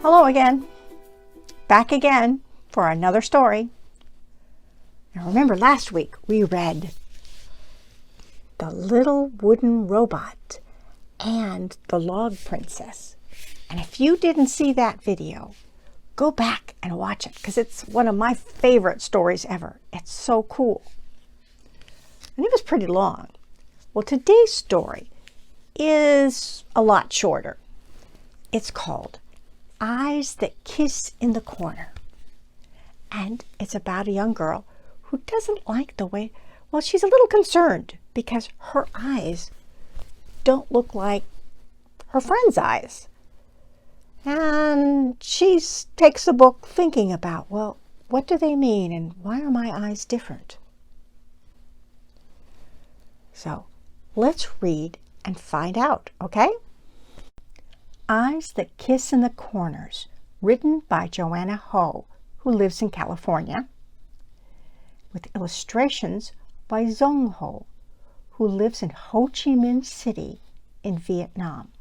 Hello again. Back again for another story. Now remember last week we read The Little Wooden Robot and the Log Princess. And if you didn't see that video, go back and watch it because it's one of my favorite stories ever. It's so cool. And it was pretty long. Well, today's story is a lot shorter. It's called Eyes That Kiss in the Corner. And it's about a young girl who doesn't like the way, well, she's a little concerned because her eyes don't look like her friend's eyes. And she takes the book thinking about, well, what do they mean and why are my eyes different? So let's read and find out, okay? Eyes That Kiss in the Corners, written by Joanna Ho, who lives in California, with illustrations by Zong Ho, who lives in Ho Chi Minh City in Vietnam.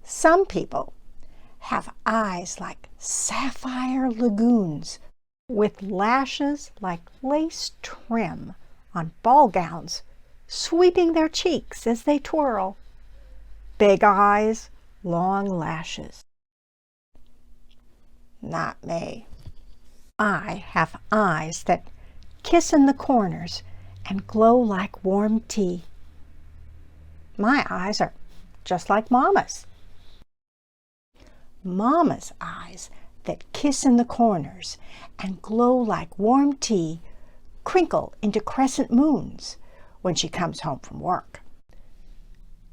Some people have eyes like sapphire lagoons with lashes like lace trim on ball gowns, sweeping their cheeks as they twirl. Big eyes, long lashes. Not me. I have eyes that kiss in the corners and glow like warm tea. My eyes are just like Mama's. Mama's eyes that kiss in the corners and glow like warm tea crinkle into crescent moons when she comes home from work.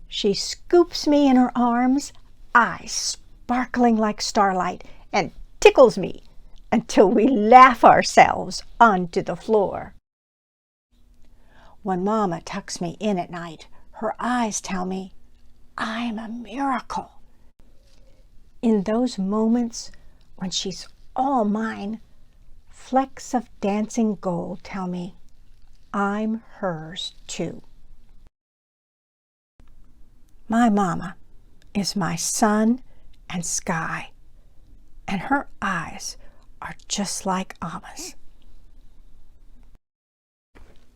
She scoops me in her arms, eyes sparkling like starlight, and tickles me until we laugh ourselves onto the floor. When Mama tucks me in at night, her eyes tell me I'm a miracle. In those moments when she's all mine, flecks of dancing gold tell me I'm hers too. My Mama is my sun and sky, and her eyes are just like Amma's.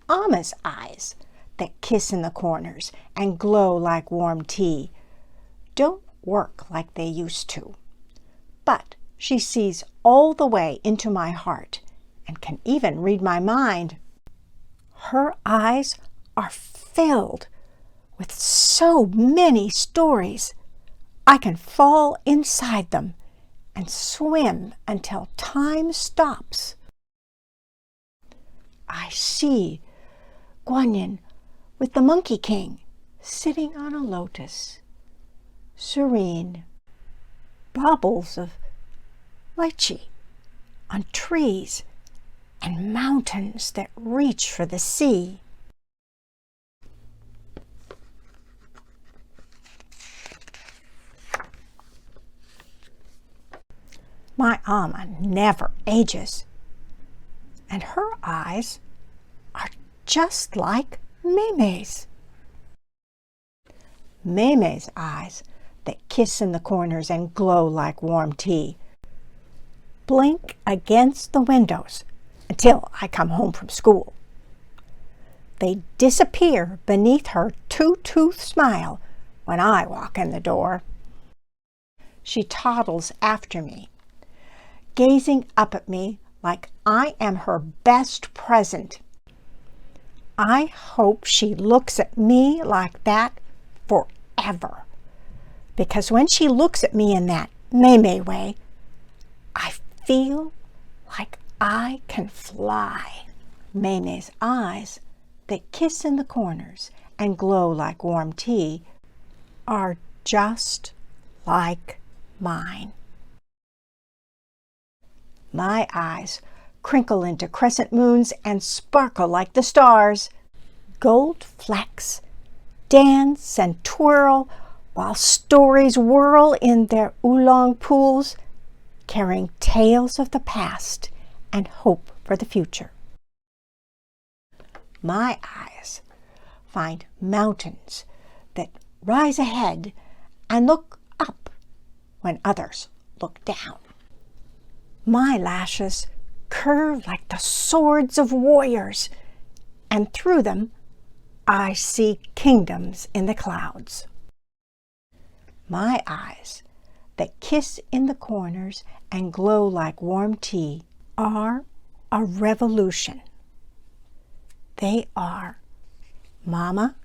Amma's eyes that kiss in the corners and glow like warm tea don't work like they used to, but she sees all the way into my heart and can even read my mind. Her eyes are filled with so many stories. I can fall inside them and swim until time stops. I see Guanyin with the Monkey King sitting on a lotus, serene, bubbles of lychee on trees and mountains that reach for the sea. My Amma never ages, and her eyes are just like Maymay's. Maymay's eyes that kiss in the corners and glow like warm tea blink against the windows until I come home from school. They disappear beneath her two-tooth smile when I walk in the door. She toddles after me, gazing up at me like I am her best present. I hope she looks at me like that forever, because when she looks at me in that Maymay way, I feel like I can fly. Maymay's eyes that kiss in the corners and glow like warm tea are just like mine. My eyes crinkle into crescent moons and sparkle like the stars. Gold flecks dance and twirl while stories whirl in their oolong pools, carrying tales of the past and hope for the future. My eyes find mountains that rise ahead and look up when others look down. My lashes curve like the swords of warriors, and through them I see kingdoms in the clouds. My eyes that kiss in the corners and glow like warm tea are a revolution. They are Mama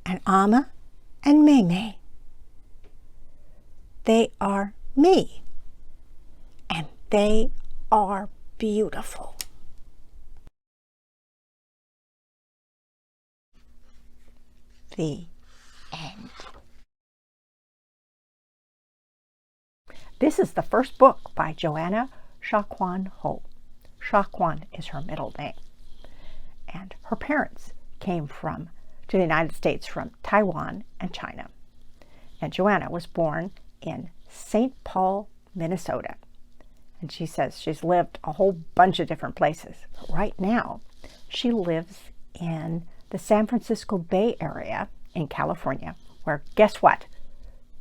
and Amma and May. They are me, and they are beautiful. The end. This is the first book by Joanna Shaquan Ho. Shaquan is her middle name. And her parents came to the United States from Taiwan and China. And Joanna was born in St. Paul, Minnesota. And she says she's lived a whole bunch of different places. But right now, she lives in the San Francisco Bay Area in California, where, guess what?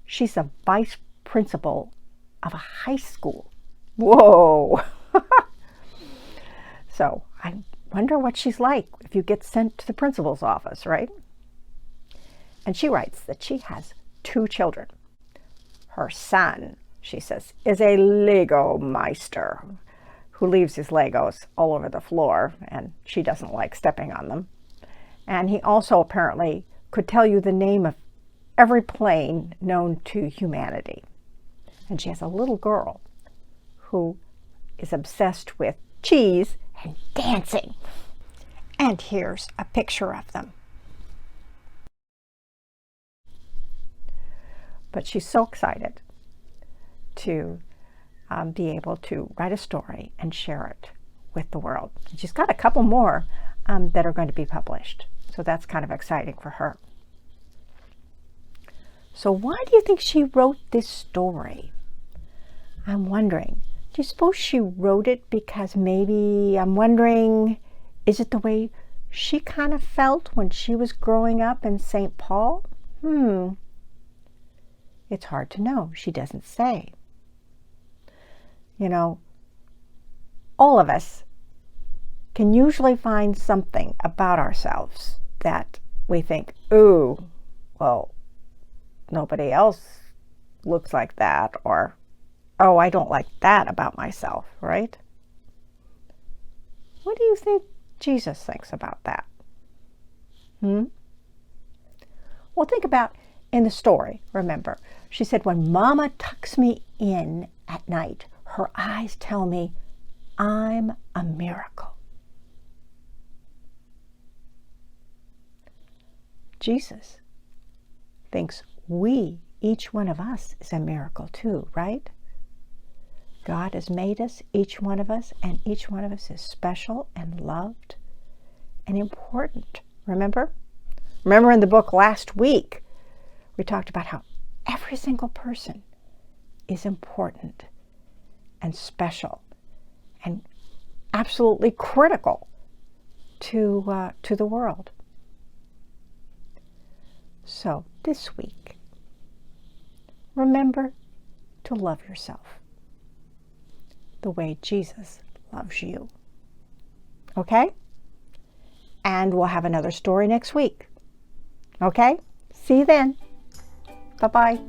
She's a vice principal of a high school. Whoa! So I wonder what she's like if you get sent to the principal's office, right? And she writes that she has 2 children. Her son, she says, is a Lego meister who leaves his Legos all over the floor, and she doesn't like stepping on them. And he also apparently could tell you the name of every plane known to humanity. And she has a little girl who is obsessed with cheese and dancing. And here's a picture of them. But she's so excited to be able to write a story and share it with the world. And she's got a couple more that are going to be published. So that's kind of exciting for her. So why do you think she wrote this story? I'm wondering, do you suppose she wrote it because maybe, I'm wondering, is it the way she kind of felt when she was growing up in St. Paul? It's hard to know. She doesn't say. You know, all of us can usually find something about ourselves that we think, ooh, well, nobody else looks like that, or, oh, I don't like that about myself, right? What do you think Jesus thinks about that? Well, think about in the story, remember, she said, when Mama tucks me in at night, her eyes tell me I'm a miracle. Jesus thinks each one of us is a miracle too, right? God has made us, each one of us, and each one of us is special and loved and important. Remember? Remember in the book last week, we talked about how every single person is important and special and absolutely critical to the world. So this week, remember to love yourself the way Jesus loves you. Okay? And we'll have another story next week. Okay? See you then. Bye-bye.